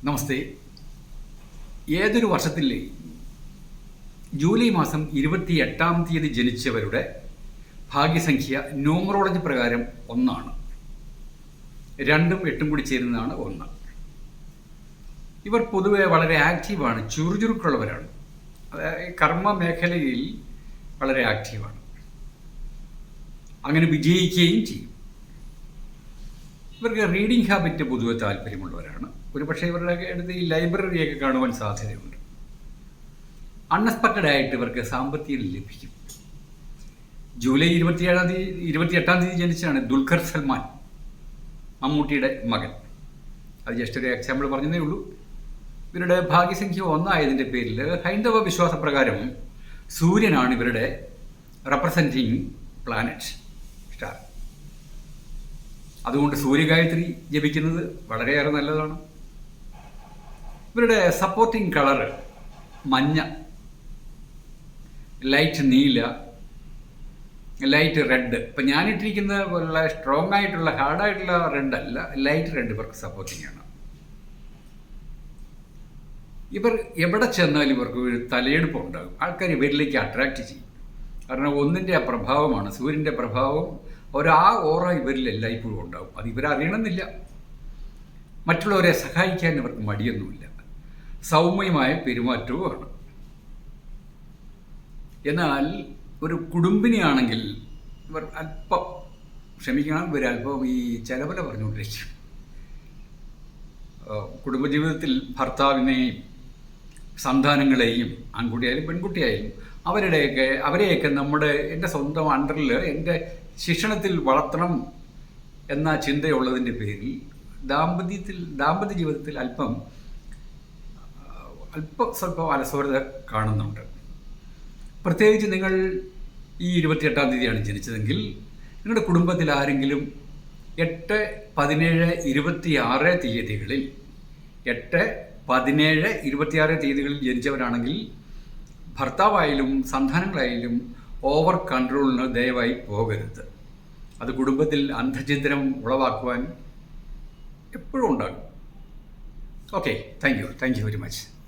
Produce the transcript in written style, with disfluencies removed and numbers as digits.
നമസ്തേ. ഏതൊരു വർഷത്തിലെ ജൂലൈ മാസം 28-ാം തീയതി ജനിച്ചവരുടെ ഭാഗ്യസംഖ്യ ന്യൂമറോളജി പ്രകാരം 1 ആണ്. 2ഉം 8ഉം കൂടി ചേരുന്നതാണ് 1. ഇവർ പൊതുവെ വളരെ ആക്റ്റീവാണ്, ചുറുചുറുക്കുള്ളവരാണ്. അതായത് കർമ്മ മേഖലയിൽ വളരെ ആക്റ്റീവാണ്. അങ്ങനെ വിജയിക്കുകയും ചെയ്യും. ഇവർക്ക് റീഡിംഗ് ഹാബിറ്റ് പൊതുവെ താല്പര്യമുള്ളവരാണ്. ഒരുപക്ഷെ ഇവരുടെ അടുത്ത് ഈ ലൈബ്രറിയൊക്കെ കാണുവാൻ സാധ്യതയുണ്ട്. അൺഎക്സ്പെക്റ്റഡ് ആയിട്ട് ഇവർക്ക് സാമ്പത്തികം ലഭിക്കും. ജൂലൈ 28-ാം തീയതി ജനിച്ചാണ് ദുൽഖർ സൽമാൻ, മമ്മൂട്ടിയുടെ മകൻ. അത് ജസ്റ്റ് ഒരു എക്സാമ്പിൾ പറഞ്ഞതേ ഉള്ളൂ. ഇവരുടെ ഭാഗ്യസംഖ്യ 1 ആയതിൻ്റെ പേരിൽ ഹൈന്ദവ വിശ്വാസപ്രകാരം സൂര്യനാണ് ഇവരുടെ റെപ്രസെൻറ്റിങ് പ്ലാനറ്റ്, സ്റ്റാർ. അതുകൊണ്ട് സൂര്യഗായത്രി ജപിക്കുന്നത് വളരെയേറെ നല്ലതാണ്. ഇവരുടെ സപ്പോർട്ടിംഗ് കളറ് മഞ്ഞ, ലൈറ്റ് നീല, ലൈറ്റ് റെഡ്. ഇപ്പം ഞാനിട്ടിരിക്കുന്ന പോലുള്ള സ്ട്രോങ് ആയിട്ടുള്ള ഹാർഡായിട്ടുള്ള റെഡ് അല്ല, ലൈറ്റ് റെഡ് ഇവർക്ക് സപ്പോർട്ടിംഗ് ആണ്. ഇവർ എവിടെ ചെന്നാലും ഇവർക്ക് ഒരു തലയെടുപ്പ് ഉണ്ടാകും. ആൾക്കാർ ഇവരിലേക്ക് അട്രാക്റ്റ് ചെയ്യും. കാരണം ഒന്നിൻ്റെ ആ പ്രഭാവമാണ്, സൂര്യൻ്റെ പ്രഭാവം. ആ ഓറ ഇവരിൽ എല്ലായ്പ്പോഴും ഉണ്ടാകും. അത് ഇവരറിയണമെന്നില്ല. മറ്റുള്ളവരെ സഹായിക്കാൻ ഇവർക്ക് മടിയൊന്നുമില്ല. സൗമ്യമായ പെരുമാറ്റവുമാണ്. എന്നാൽ ഒരു കുടുംബിനിയാണെങ്കിൽ ഇവർ അല്പം ക്ഷമിക്കണം, ഇവരല്പം ഈ ചെലവല പറഞ്ഞുകൊണ്ടിരിക്കും. കുടുംബജീവിതത്തിൽ ഭർത്താവിനെയും സന്താനങ്ങളെയും, ആൺകുട്ടിയായാലും പെൺകുട്ടിയായാലും, അവരെയൊക്കെ എൻ്റെ സ്വന്തം അണ്ടറിൽ എൻ്റെ ശിക്ഷണത്തിൽ വളർത്തണം എന്ന ചിന്തയുള്ളതിൻ്റെ പേരിൽ ദാമ്പത്യ ജീവിതത്തിൽ സ്വല്പം അലസോരത കാണുന്നുണ്ട്. പ്രത്യേകിച്ച് നിങ്ങൾ ഈ 28-ാം തീയതിയാണ് ജനിച്ചതെങ്കിൽ നിങ്ങളുടെ കുടുംബത്തിൽ ആരെങ്കിലും 8, 17, 26 തീയതികളിൽ 8, 17, 26 തീയതികളിൽ ജനിച്ചവരാണെങ്കിൽ ഭർത്താവായാലും സന്താനങ്ങളായാലും ഓവർ കൺട്രോളിന് ദയവായി പോകരുത്. അത് കുടുംബത്തിൽ അന്ധചിന്തനം ഉളവാക്കുവാൻ എപ്പോഴും ഉണ്ടാകും. Okay, thank you very much.